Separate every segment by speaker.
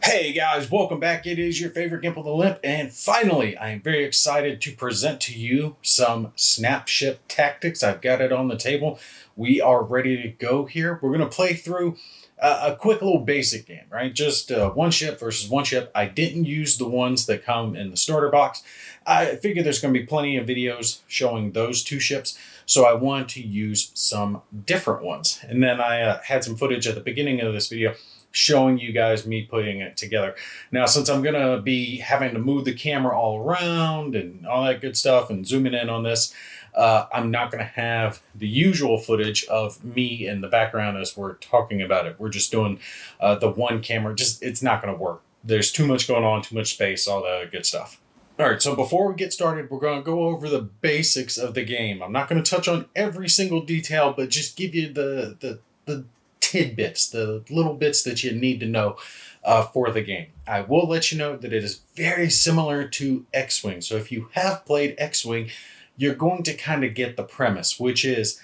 Speaker 1: Hey guys, welcome back. It is your favorite Gimp of the Limp, and finally, I am very excited to present to you some snap ship tactics. I've got it on the table. We are ready to go here. We're going to play through a quick little basic game, right? Just one ship versus one ship. I didn't use the ones that come in the starter box. I figured there's going to be plenty of videos showing those two ships, so I wanted to use some different ones. And then I had some footage at the beginning of this video showing you guys me putting it together. Now, since I'm going to be having to move the camera all around and all that good stuff and zooming in on this, I'm not going to have the usual footage of me in the background as we're talking about it. We're just doing the one camera. It's not going to work. There's too much going on, too much space, all the good stuff. All right, so before we get started, we're going to go over the basics of the game. I'm not going to touch on every single detail, but just give you the tidbits, the little bits that you need to know for the game. I will let you know that it is very similar to X-Wing. So if you have played X-Wing, you're going to kind of get the premise, which is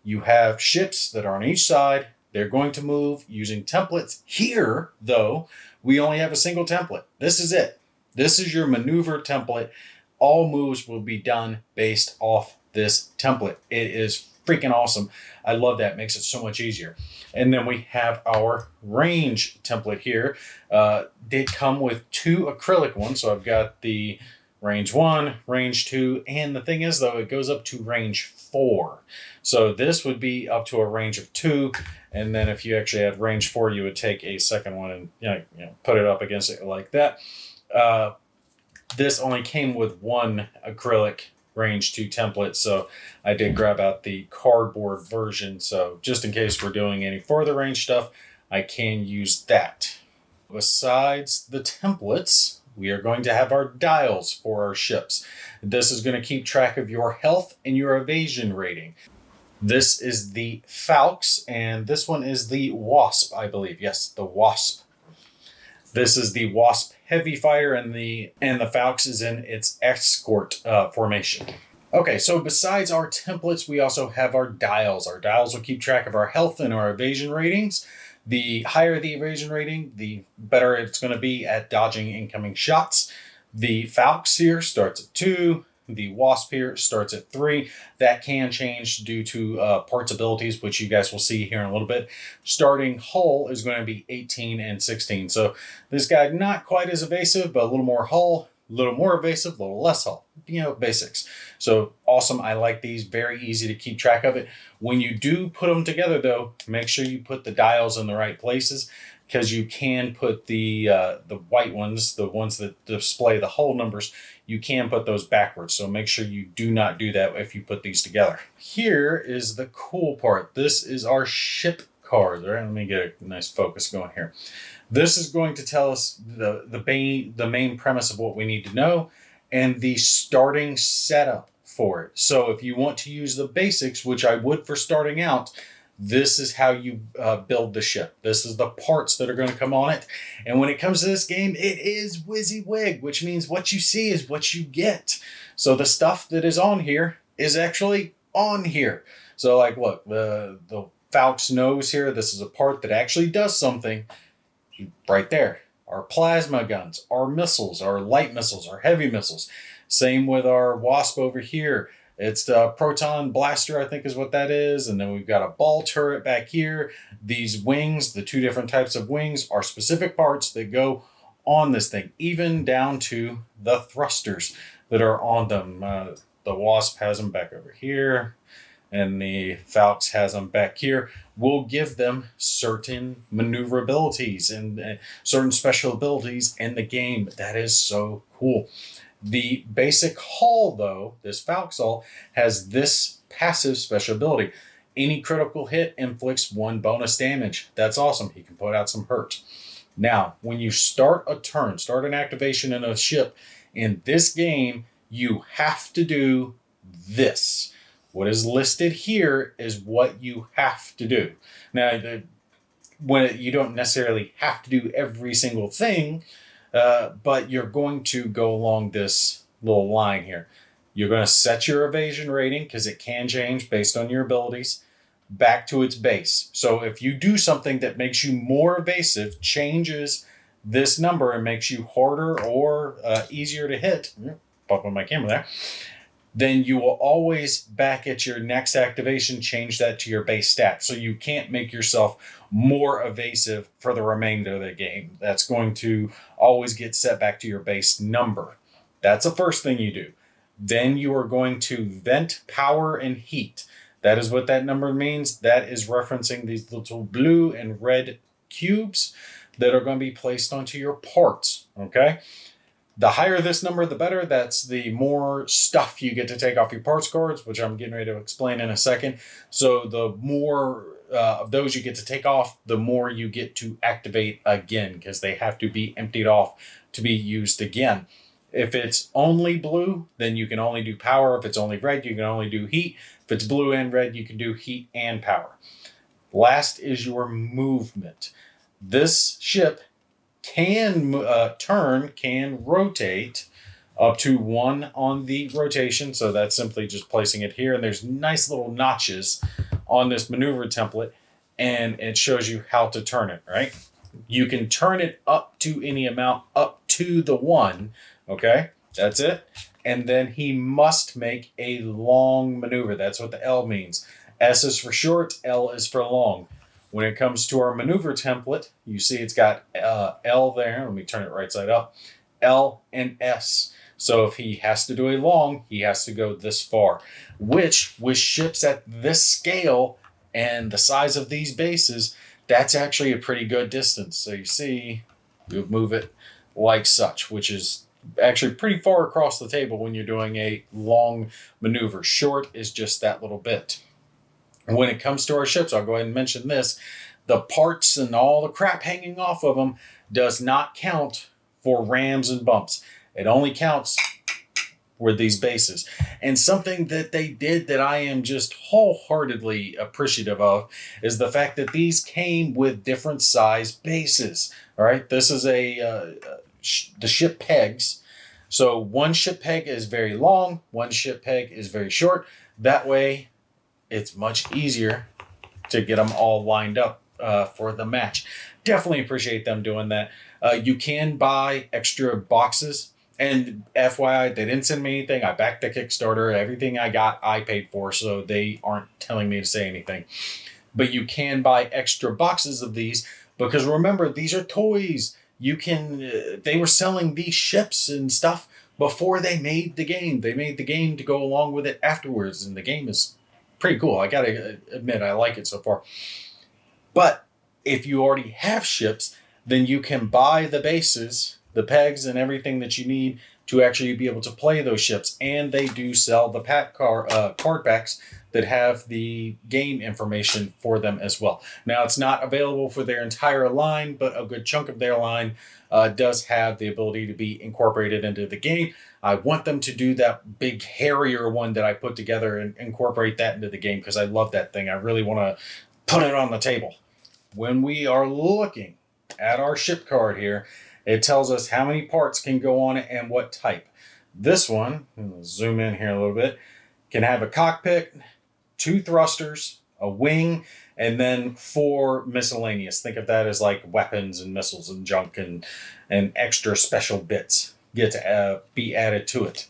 Speaker 1: you have ships that are on each side. They're going to move using templates. Here, though, we only have a single template. This is it. This is your maneuver template. All moves will be done based off this template. It is freaking awesome. I love that. It makes it so much easier. And then we have our range template here. Did come with two acrylic ones. So I've got the range 1, range 2, and the thing is, though, it goes up to range 4. So this would be up to a range of 2. And then if you actually had range 4, you would take a second one and put it up against it like that. This only came with one acrylic range 2 template, so I did grab out the cardboard version, so just in case we're doing any further range stuff, I can use that. Besides the templates, we are going to have our dials for our ships. This is going to keep track of your health and your evasion rating. This is the Falx, and this one is the Wasp, I believe. Yes, the Wasp. This is the Wasp Heavy Fighter, and the Falx is in its escort formation. Okay, so besides our templates, we also have our dials. Our dials will keep track of our health and our evasion ratings. The higher the evasion rating, the better it's going to be at dodging incoming shots. The Falx here starts at 2. The Wasp here starts at 3. That can change due to parts abilities, which you guys will see here in a little bit. Starting hull is going to be 18 and 16. So this guy, not quite as evasive, but a little more hull, a little more evasive, a little less hull. Basics. So awesome. I like these. Very easy to keep track of it. When you do put them together, though, make sure you put the dials in the right places, because you can put the white ones, the ones that display the hull numbers, you can put those backwards. So make sure you do not do that if you put these together. Here is the cool part. This is our ship card. All right, let me get a nice focus going here. This is going to tell us the main premise of what we need to know and the starting setup for it. So if you want to use the basics, which I would for starting out, this is how you build the ship. This is the parts that are going to come on it. And when it comes to this game, it is WYSIWYG, which means what you see is what you get. So the stuff that is on here is actually on here. So like, look, the Falx nose here, this is a part that actually does something right there. Our plasma guns, our missiles, our light missiles, our heavy missiles. Same with our Wasp over here. It's the proton blaster, I think is what that is. And then we've got a ball turret back here. These wings, the two different types of wings, are specific parts that go on this thing, even down to the thrusters that are on them. The Wasp has them back over here, and the Falx has them back here. We'll give them certain maneuverabilities and certain special abilities in the game. That is so cool. The basic hull, though, this Falx hull, has this passive special ability. Any critical hit inflicts 1 bonus damage. That's awesome. He can put out some hurt. Now, when you start a turn, start an activation in a ship, in this game, you have to do this. What is listed here is what you have to do. Now, when you don't necessarily have to do every single thing, but you're going to go along this little line here. You're going to set your evasion rating, because it can change based on your abilities, back to its base. So if you do something that makes you more evasive, changes this number and makes you harder or easier to hit, pop on my camera there, then you will always back at your next activation change that to your base stat. So you can't make yourself more evasive for the remainder of the game. That's going to always get set back to your base number. That's the first thing you do. Then you are going to vent power and heat. That is what that number means. That is referencing these little blue and red cubes that are going to be placed onto your parts. Okay. The higher this number, the better. That's the more stuff you get to take off your parts cards, which I'm getting ready to explain in a second. So the more of those you get to take off, the more you get to activate again, because they have to be emptied off to be used again. If it's only blue, then you can only do power. If it's only red, you can only do heat. If it's blue and red, you can do heat and power. Last is your movement. This ship can can rotate up to 1 on the rotation. So that's simply just placing it here. And there's nice little notches on this maneuver template. And it shows you how to turn it, right? You can turn it up to any amount up to the 1. Okay, that's it. And then he must make a long maneuver. That's what the L means. S is for short, L is for long. When it comes to our maneuver template, you see it's got L there. Let me turn it right side up. L and S. So if he has to do a long, he has to go this far, which with ships at this scale and the size of these bases, that's actually a pretty good distance. So you see, you move it like such, which is actually pretty far across the table when you're doing a long maneuver. Short is just that little bit. When it comes to our ships, I'll go ahead and mention this. The parts and all the crap hanging off of them does not count for rams and bumps. It only counts for these bases. And something that they did that I am just wholeheartedly appreciative of is the fact that these came with different size bases. All right, this is the ship pegs. So one ship peg is very long, one ship peg is very short. That way, it's much easier to get them all lined up for the match. Definitely appreciate them doing that. You can buy extra boxes. And FYI, they didn't send me anything. I backed the Kickstarter. Everything I got, I paid for. So they aren't telling me to say anything. But you can buy extra boxes of these. Because remember, these are toys. You can. They were selling these ships and stuff before they made the game. They made the game to go along with it afterwards. And the game is pretty cool. I gotta admit, I like it so far. But if you already have ships, then you can buy the bases, the pegs, and everything that you need to actually be able to play those ships. And they do sell the card packs that have the game information for them as well. Now, it's not available for their entire line, but a good chunk of their line does have the ability to be incorporated into the game. I want them to do that big Harrier one that I put together and incorporate that into the game because I love that thing. I really want to put it on the table. When we are looking at our ship card here, it tells us how many parts can go on it and what type. This one, I'll zoom in here a little bit, can have a cockpit, 2 thrusters, a wing, and then 4 miscellaneous. Think of that as like weapons and missiles and junk and extra special bits get to be added to it.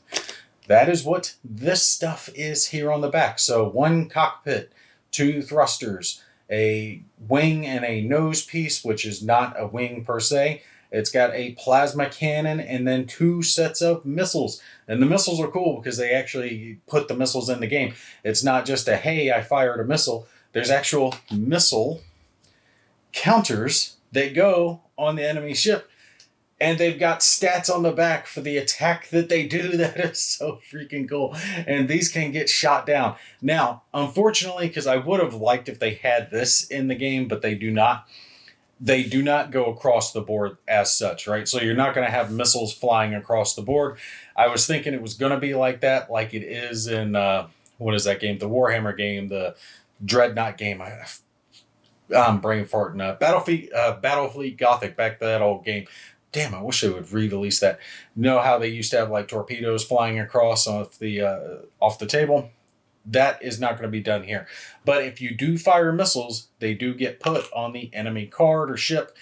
Speaker 1: That is what this stuff is here on the back. So 1 cockpit, 2 thrusters, a wing and a nose piece, which is not a wing per se. It's got a plasma cannon and then 2 sets of missiles. And the missiles are cool because they actually put the missiles in the game. It's not just a, hey, I fired a missile. There's actual missile counters that go on the enemy ship. And they've got stats on the back for the attack that they do. That is so freaking cool. And these can get shot down. Now, unfortunately, because I would have liked if they had this in the game, but they do not. They do not go across the board as such, right? So you're not going to have missiles flying across the board. I was thinking it was going to be like that, like it is in, what is that game? The Warhammer game, the Dreadnought game. I'm brain farting. Battlefleet Gothic, back to that old game. Damn, I wish they would re-release that. You know how they used to have like torpedoes flying across off the table? That is not going to be done here. But if you do fire missiles, they do get put on the enemy card or ship.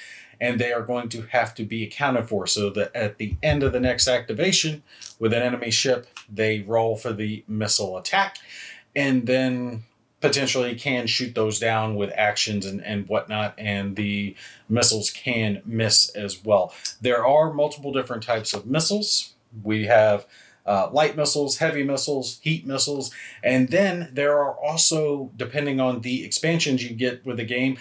Speaker 1: and they are going to have to be accounted for, so that at the end of the next activation with an enemy ship, they roll for the missile attack, and then potentially can shoot those down with actions and whatnot, and the missiles can miss as well. There are multiple different types of missiles. We have light missiles, heavy missiles, heat missiles, and then there are also, depending on the expansions you get with the game,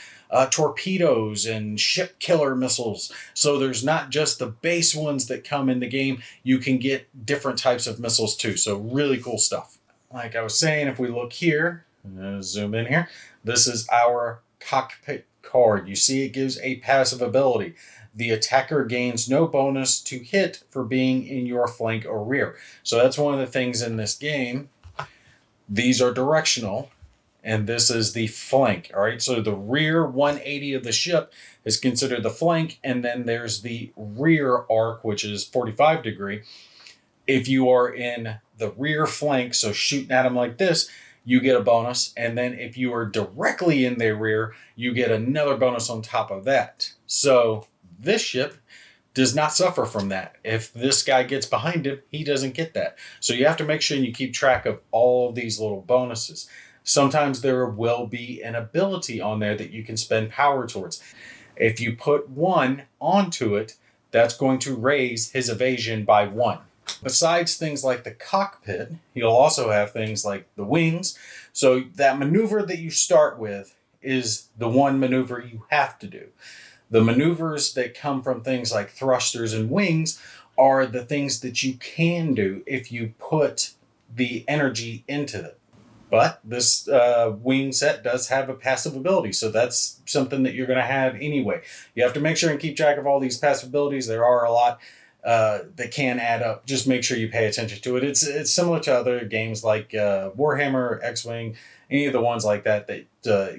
Speaker 1: torpedoes and ship killer missiles. So there's not just the base ones that come in the game, you can get different types of missiles too. So really cool stuff. Like I was saying, if we look here, zoom in here, this is our cockpit card. You see it gives a passive ability. The attacker gains no bonus to hit for being in your flank or rear. So that's one of the things in this game. These are directional, and this is the flank. All right, so the rear 180 of the ship is considered the flank, and then there's the rear arc, which is 45 degree. If you are in the rear flank, so shooting at them like this, you get a bonus. And then if you are directly in their rear, you get another bonus on top of that. So this ship does not suffer from that. If this guy gets behind him, he doesn't get that. So you have to make sure you keep track of all of these little bonuses. Sometimes there will be an ability on there that you can spend power towards. If you put 1 onto it, that's going to raise his evasion by 1. Besides things like the cockpit, you'll also have things like the wings. So that maneuver that you start with is the one maneuver you have to do. The maneuvers that come from things like thrusters and wings are the things that you can do if you put the energy into them. But this wing set does have a passive ability, so that's something that you're going to have anyway. You have to make sure and keep track of all these passive abilities. There are a lot that can add up. Just make sure you pay attention to it. It's similar to other games like Warhammer, X-Wing, any of the ones like that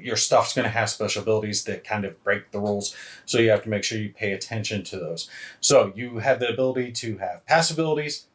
Speaker 1: your stuff's going to have special abilities that kind of break the rules. So you have to make sure you pay attention to those. So you have the ability to have passive abilities,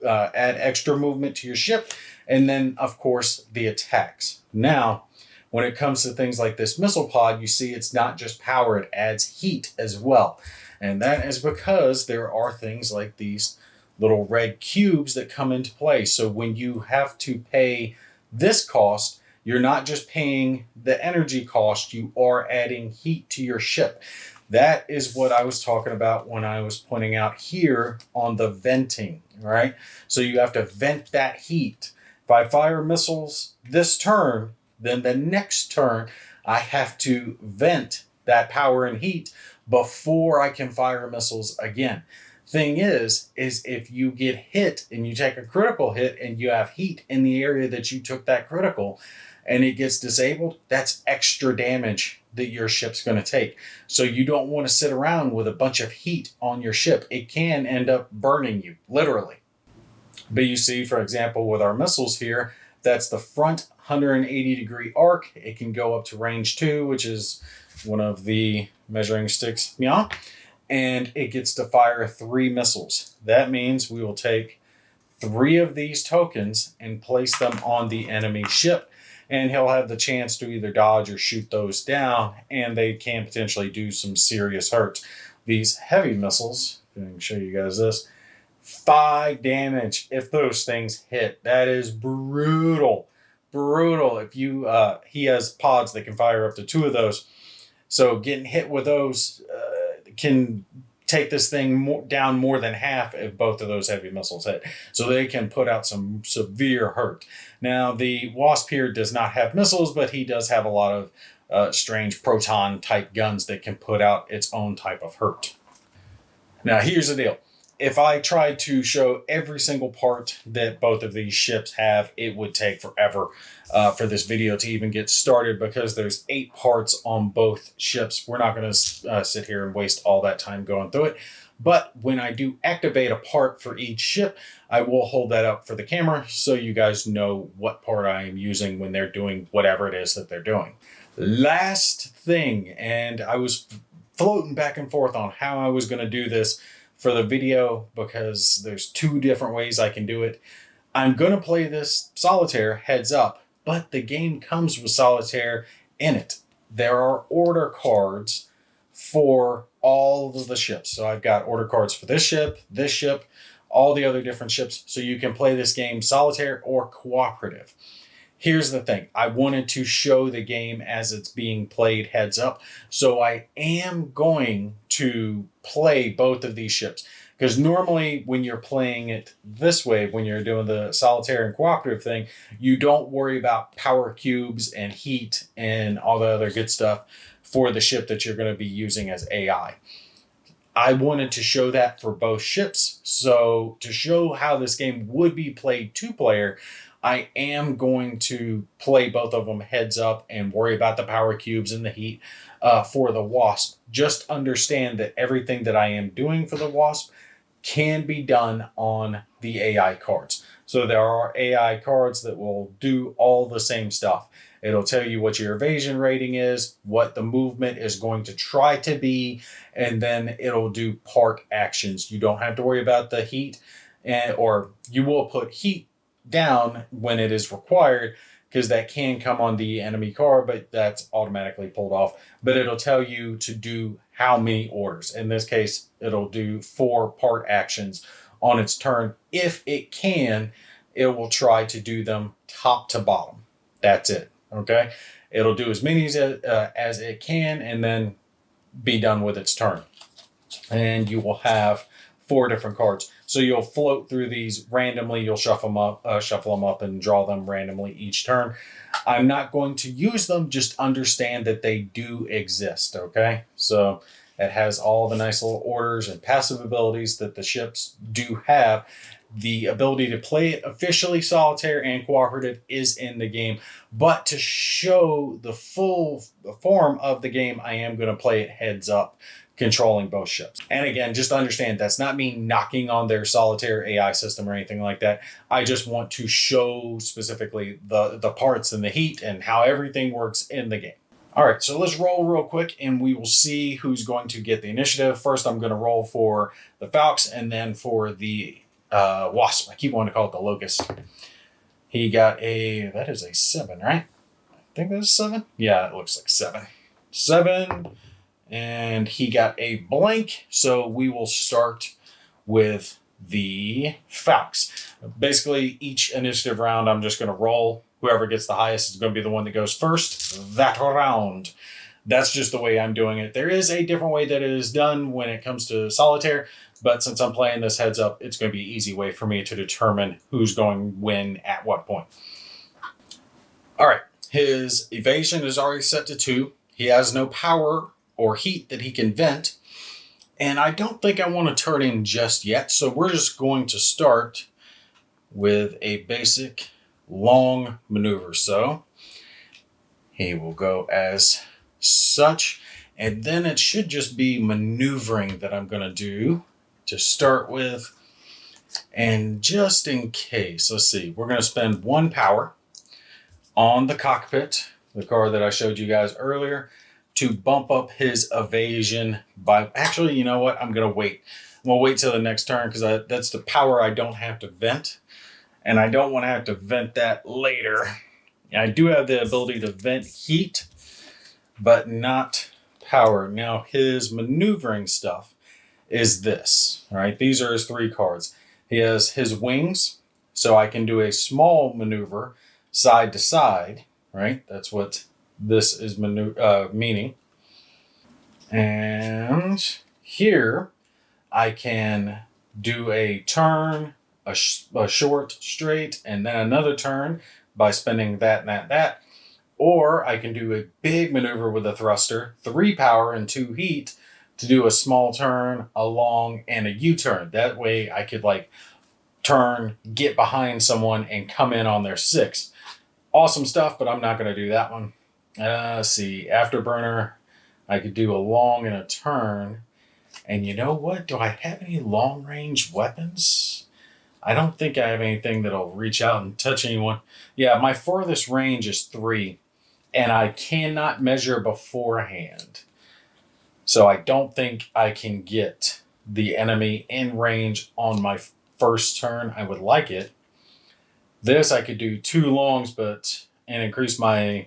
Speaker 1: add extra movement to your ship, and then, of course, the attacks. Now, when it comes to things like this missile pod, you see it's not just power, it adds heat as well. And that is because there are things like these little red cubes that come into play. So when you have to pay this cost, you're not just paying the energy cost, you are adding heat to your ship. That is what I was talking about when I was pointing out here on the venting, right? So you have to vent that heat. If I fire missiles this turn, then the next turn I have to vent that power and heat before I can fire missiles again. Thing is if you get hit and you take a critical hit and you have heat in the area that you took that critical and it gets disabled, that's extra damage that your ship's going to take. So you don't want to sit around with a bunch of heat on your ship. It can end up burning you, literally. But you see, for example, with our missiles here, that's the front 180 degree arc. It can go up to range 2, which is one of the measuring sticks. Yeah. And it gets to fire 3 missiles. That means we will take 3 of these tokens and place them on the enemy ship. And he'll have the chance to either dodge or shoot those down, and they can potentially do some serious hurt. These heavy missiles, I can show you guys this, 5 damage if those things hit. That is brutal. Brutal. If you, he has pods that can fire up to 2 of those. So getting hit with those can take this thing down more than half if both of those heavy missiles hit. So they can put out some severe hurt. Now, the Wasp here does not have missiles, but he does have a lot of strange proton-type guns that can put out its own type of hurt. Now, here's the deal. If I tried to show every single part that both of these ships have, it would take forever for this video to even get started because there's 8 parts on both ships. We're not going to sit here and waste all that time going through it. But when I do activate a part for each ship, I will hold that up for the camera so you guys know what part I am using when they're doing whatever it is that they're doing. Last thing, and I was floating back and forth on how I was going to do this for the video because there's 2 different ways I can do it. I'm going to play this Solitaire heads up, but the game comes with Solitaire in it. There are order cards for all of the ships. So I've got order cards for this ship, all the other different ships. So you can play this game solitaire or cooperative. Here's the thing. I wanted to show the game as it's being played heads up. So I am going to play both of these ships. Because normally when you're playing it this way, when you're doing the solitaire and cooperative thing, you don't worry about power cubes and heat and all the other good stuff for the ship that you're going to be using as AI. I wanted to show that for both ships. So to show how this game would be played two-player, I am going to play both of them heads up and worry about the power cubes and the heat for the Wasp. Just understand that everything that I am doing for the Wasp can be done on the AI cards. So there are AI cards that will do all the same stuff. It'll tell you what your evasion rating is, what the movement is going to try to be, and then it'll do part actions. You don't have to worry about the heat, or you will put heat down when it is required, because that can come on the enemy card, but that's automatically pulled off. But it'll tell you to do how many orders. In this case, it'll do 4 part actions on its turn. If it can, it will try to do them top to bottom. That's it. Okay? It'll do as many as it can and then be done with its turn. And you will have 4 different cards. So you'll float through these randomly. You'll shuffle them up and draw them randomly each turn. I'm not going to use them. Just understand that they do exist, okay? So it has all the nice little orders and passive abilities that the ships do have. The ability to play it officially solitaire and cooperative is in the game. But to show the full form of the game, I am going to play it heads up, controlling both ships. And again, just understand that's not me knocking on their solitaire AI system or anything like that. I just want to show specifically the parts and the heat and how everything works in the game. All right, so let's roll real quick and we will see who's going to get the initiative. First, I'm going to roll for the Falcons and then for the Wasp. I keep wanting to call it the Locust. He got that is a 7, right? I think that's 7. Yeah, it looks like 7. 7. And he got a blank, so we will start with the Falcons. Basically, each initiative round, I'm just going to roll. Whoever gets the highest is going to be the one that goes first that round. That's just the way I'm doing it. There is a different way that it is done when it comes to solitaire, but since I'm playing this heads up, it's going to be an easy way for me to determine who's going when at what point. All right, his evasion is already set to 2. He has no power or heat that he can vent. And I don't think I want to turn in just yet. So we're just going to start with a basic long maneuver. So he will go as such. And then it should just be maneuvering that I'm going to do to start with. And just in case, let's see, we're going to spend 1 power on the cockpit, the card that I showed you guys earlier, to bump up his evasion by... Actually, you know what? I'm going to wait. I'm going to wait till the next turn because that's the power I don't have to vent. And I don't want to have to vent that later. I do have the ability to vent heat, but not power. Now, his maneuvering stuff is this. All right, these are his 3 cards. He has his wings, so I can do a small maneuver side to side. Right? That's what this is meaning. And here I can do a turn, a short straight, and then another turn by spending that and that. Or I can do a big maneuver with a thruster, 3 power and 2 heat, to do a small turn, a long, and a U-turn. That way I could turn, get behind someone, and come in on their 6. Awesome stuff, but I'm not going to do that one. Let's see. Afterburner, I could do a long and a turn. And you know what? Do I have any long-range weapons? I don't think I have anything that'll reach out and touch anyone. Yeah, my furthest range is 3. And I cannot measure beforehand. So I don't think I can get the enemy in range on my first turn. I would like it. This I could do 2 longs, and increase my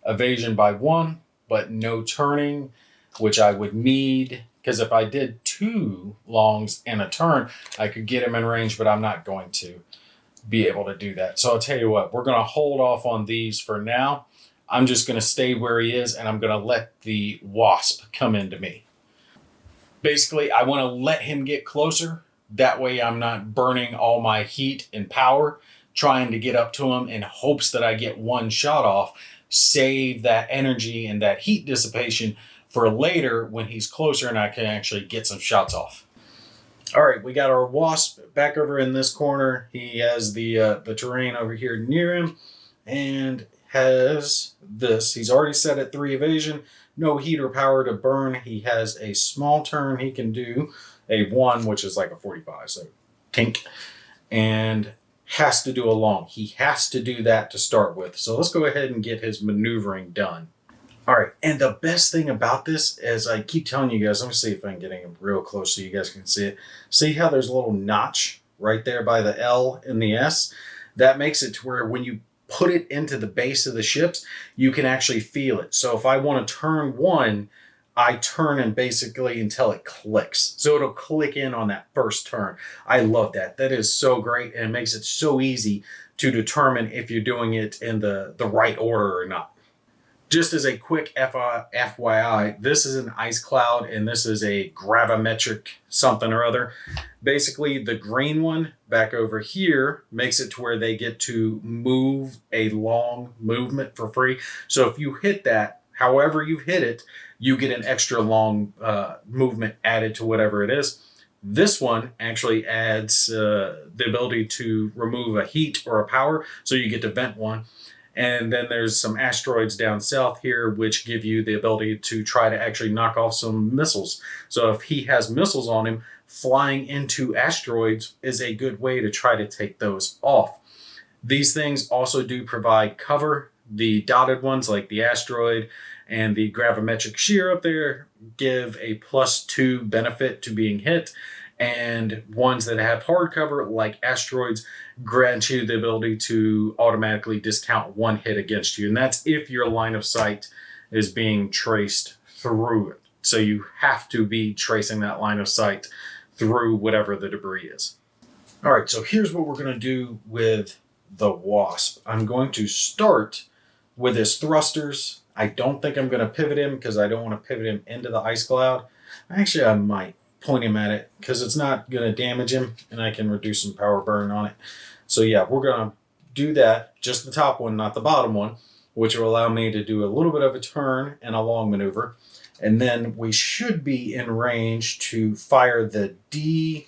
Speaker 1: evasion by 1, but no turning, which I would need because if I did 2 longs in a turn, I could get him in range, but I'm not going to be able to do that. So I'll tell you what, we're going to hold off on these for now. I'm just going to stay where he is, and I'm going to let the wasp come into me. Basically, I want to let him get closer. That way I'm not burning all my heat and power trying to get up to him in hopes that I get one shot off. Save that energy and that heat dissipation for later when he's closer and I can actually get some shots off. All right, we got our wasp back over in this corner. He has the terrain over here near him and has this. He's already set at 3 evasion. No heat or power to burn. He has a small turn he can do, a 1, which is like a 45, so tink. And has to do a long. He has to do that to start with. So let's go ahead and get his maneuvering done. All right, and the best thing about this, as I keep telling you guys, let me see if I can get him real close so you guys can see it. See how there's a little notch right there by the L and the S? That makes it to where when you put it into the base of the ships, you can actually feel it. So if I want to turn 1, I turn and basically until it clicks. So it'll click in on that first turn. I love that. That is so great, and it makes it so easy to determine if you're doing it in the right order or not. Just as a quick FYI, this is an ice cloud and this is a gravimetric something or other. Basically, the green one back over here makes it to where they get to move a long movement for free. So if you hit that, however you hit it, you get an extra long movement added to whatever it is. This one actually adds the ability to remove a heat or a power, so you get to vent one. And then there's some asteroids down south here, which give you the ability to try to actually knock off some missiles. So if he has missiles on him, flying into asteroids is a good way to try to take those off. These things also do provide cover. The dotted ones, like the asteroid and the gravimetric shear up there, give a +2 benefit to being hit. And ones that have hard cover, like asteroids, grant you the ability to automatically discount 1 hit against you. And that's if your line of sight is being traced through it. So you have to be tracing that line of sight through whatever the debris is. All right, so here's what we're going to do with the wasp. I'm going to start with his thrusters. I don't think I'm going to pivot him because I don't want to pivot him into the ice cloud. Actually, I might point him at it because it's not going to damage him and I can reduce some power burn on it. So yeah, we're going to do that, just the top one, not the bottom one, which will allow me to do a little bit of a turn and a long maneuver. And then we should be in range to fire the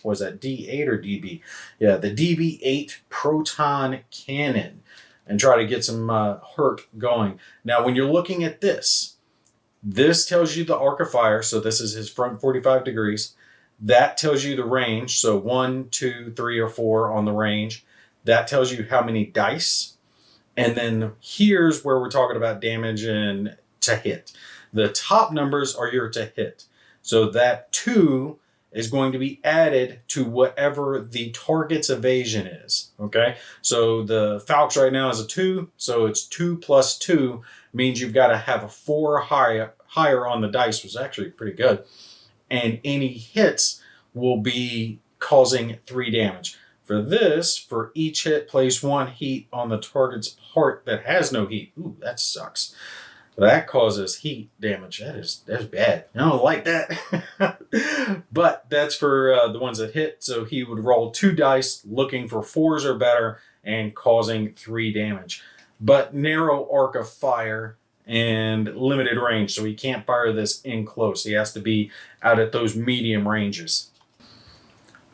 Speaker 1: was that D8 or DB? Yeah, the DB8 proton cannon and try to get some hurt going. Now, when you're looking at this tells you the arc of fire. So this is his front 45 degrees. That tells you the range. So 1, 2, 3, or 4 on the range. That tells you how many dice. And then here's where we're talking about damage and to hit. The top numbers are your to hit. So that 2 is going to be added to whatever the target's evasion is. Okay? So the Falx right now is a 2. So it's 2 plus 2 means you've got to have a 4 higher on the dice, which is actually pretty good. And any hits will be causing 3 damage. For this, for each hit, place 1 heat on the target's part that has no heat. Ooh, that sucks. That causes heat damage. That's bad. I don't like that. But that's for the ones that hit. So he would roll 2 dice, looking for 4s or better, and causing 3 damage. But narrow arc of fire and limited range, so he can't fire this in close. He has to be out at those medium ranges.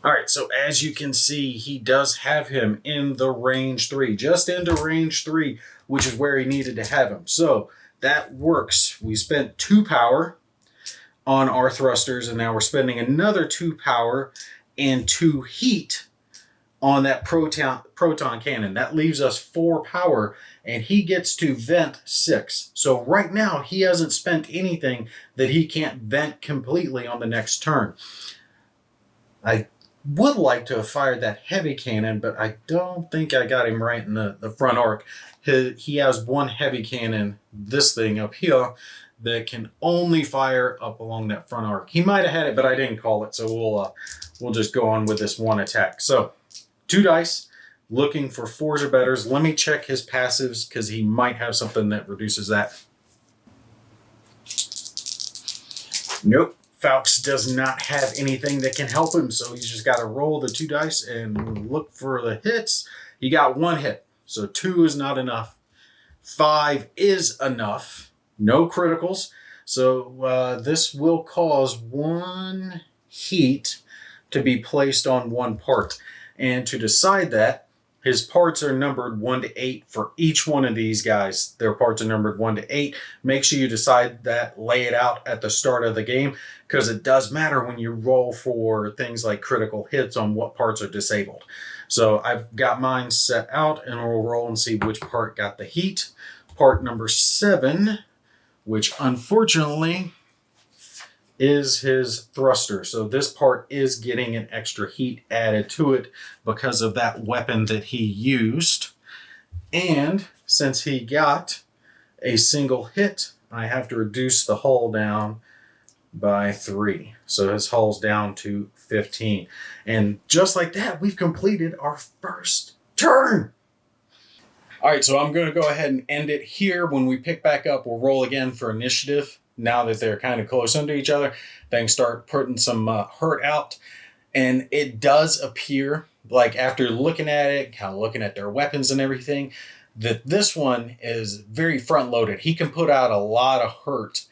Speaker 1: All right, so as you can see, he does have him in the range 3, just into range 3, which is where he needed to have him. So that works. We spent 2 power on our thrusters, and now we're spending another 2 power and 2 heat on that proton cannon. That leaves us 4 power, and he gets to vent 6. So right now, he hasn't spent anything that he can't vent completely on the next turn. I would like to have fired that heavy cannon, but I don't think I got him right in the front arc. He has 1 heavy cannon, this thing up here, that can only fire up along that front arc. He might have had it, but I didn't call it, so we'll just go on with this one attack. So 2 dice, looking for 4s or betters. Let me check his passives because he might have something that reduces that. Nope. Faux does not have anything that can help him, so he's just got to roll the 2 dice and look for the hits. He got 1 hit, so 2 is not enough. 5 is enough. No criticals, so this will cause 1 heat to be placed on 1 part. And to decide that, his parts are numbered 1 to 8 for each one of these guys. Their parts are numbered 1 to 8. Make sure you decide that, lay it out at the start of the game, because it does matter when you roll for things like critical hits on what parts are disabled. So I've got mine set out, and we'll roll and see which part got the heat. Part number 7, which unfortunately is his thruster. So this part is getting an extra heat added to it because of that weapon that he used. And since he got a single hit, I have to reduce the hull down by 3. So his hull's down to 15. And just like that, we've completed our first turn. All right, so I'm going to go ahead and end it here. When we pick back up, we'll roll again for initiative. Now that they're kind of close under each other, things start putting some hurt out. And it does appear, like after looking at it, kind of looking at their weapons and everything, that this one is very front loaded. He can put out a lot of hurt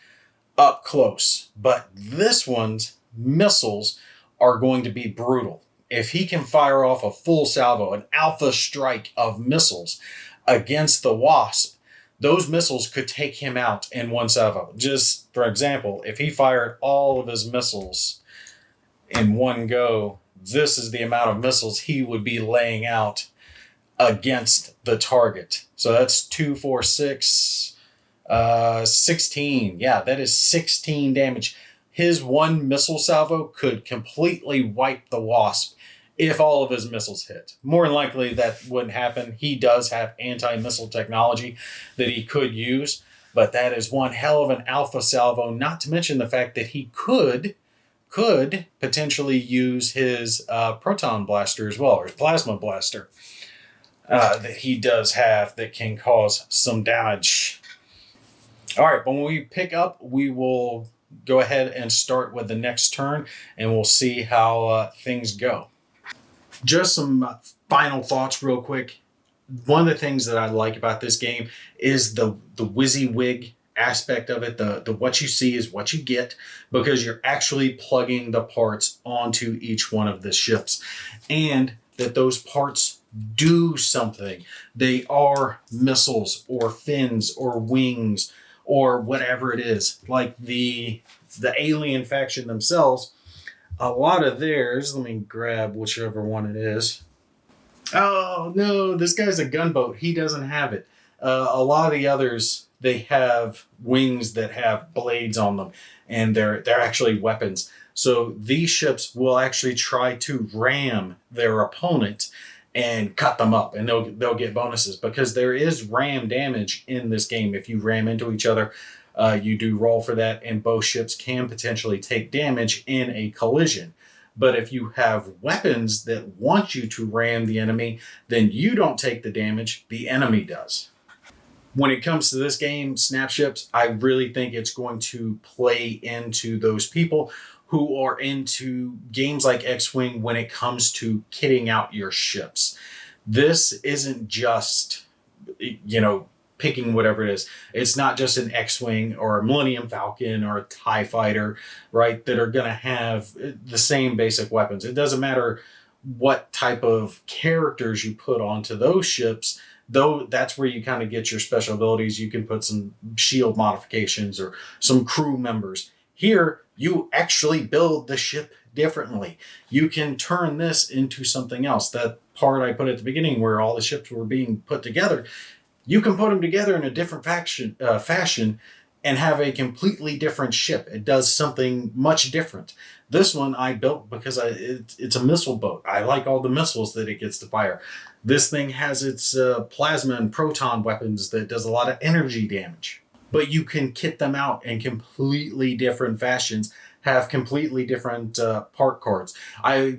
Speaker 1: up close, but this one's missiles are going to be brutal. If he can fire off a full salvo, an alpha strike of missiles against the Wasp, those missiles could take him out in 1 salvo. Just for example, if he fired all of his missiles in one go, this is the amount of missiles he would be laying out against the target. So that's 2, 4, 6, 16. Yeah, that is 16 damage. His 1 missile salvo could completely wipe the Wasp if all of his missiles hit. More than likely that wouldn't happen. He does have anti-missile technology that he could use, but that is one hell of an alpha salvo, not to mention the fact that he could potentially use his proton blaster as well, or his plasma blaster that he does have that can cause some damage. All right, but when we pick up, we will go ahead and start with the next turn, and we'll see how things go. Just some final thoughts real quick. One of the things that I like about this game is the WYSIWYG aspect of it. The what you see is what you get, because you're actually plugging the parts onto each one of the ships, and that those parts do something. They are missiles or fins or wings or whatever it is. Like the alien faction themselves, a lot of theirs, let me grab whichever one it is. Oh no, this guy's a gunboat. He doesn't have it. A lot of the others, they have wings that have blades on them, and they're actually weapons. So these ships will actually try to ram their opponent and cut them up, and they'll get bonuses, because there is ram damage in this game. If you ram into each other, you do roll for that, and both ships can potentially take damage in a collision. But if you have weapons that want you to ram the enemy, then you don't take the damage, the enemy does. When it comes to this game, snap ships, I really think it's going to play into those people who are into games like X-Wing when it comes to kitting out your ships. This isn't just, picking whatever it is. It's not just an X-Wing or a Millennium Falcon or a TIE Fighter, right, that are going to have the same basic weapons. It doesn't matter what type of characters you put onto those ships, though that's where you kind of get your special abilities. You can put some shield modifications or some crew members. Here, you actually build the ship differently. You can turn this into something else. That part I put at the beginning where all the ships were being put together, you can put them together in a different fashion and have a completely different ship. It does something much different. This one I built because it's a missile boat. I like all the missiles that it gets to fire. This thing has its plasma and proton weapons that does a lot of energy damage. but you can kit them out in completely different fashions, have completely different part cards. I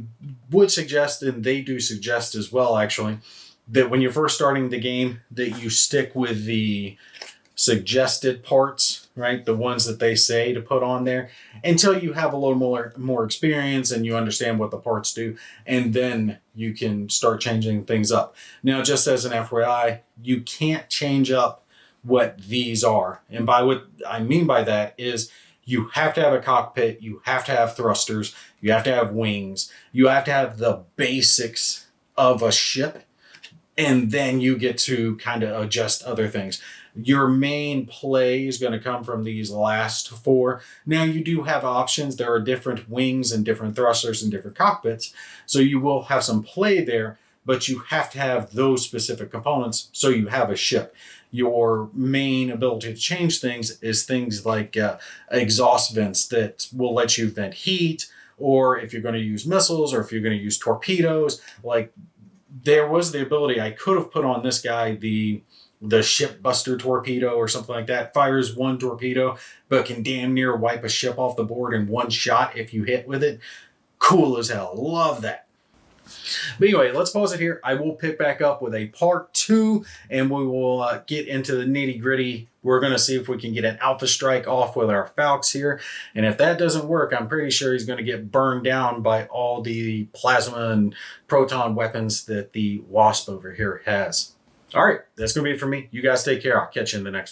Speaker 1: would suggest, and they do suggest as well, actually, that when you're first starting the game, that you stick with the suggested parts, right? The ones that they say to put on there until you have a little more experience and you understand what the parts do, and then you can start changing things up. Now, just as an FYI, you can't change up what these are. And by what I mean by that is you have to have a cockpit, you have to have thrusters, you have to have wings, you have to have the basics of a ship, and then you get to kind of adjust other things. Your main play is going to come from these last four. Now, you do have options. There are different wings and different thrusters and different cockpits, so you will have some play there, but you have to have those specific components so you have a ship. Your main ability to change things is things like exhaust vents that will let you vent heat, or if you're going to use missiles, or if you're going to use torpedoes. Like, there was the ability I could have put on this guy, the ship buster torpedo or something like that. Fires one torpedo, but can damn near wipe a ship off the board in one shot if you hit with it. Cool as hell. Love that. But anyway, let's pause it here. I will pick back up with a part 2, and we will get into the nitty gritty. We're going to see if we can get an alpha strike off with our Falcons here. And if that doesn't work, I'm pretty sure he's going to get burned down by all the plasma and proton weapons that the Wasp over here has. All right, that's going to be it for me. You guys take care. I'll catch you in the next one.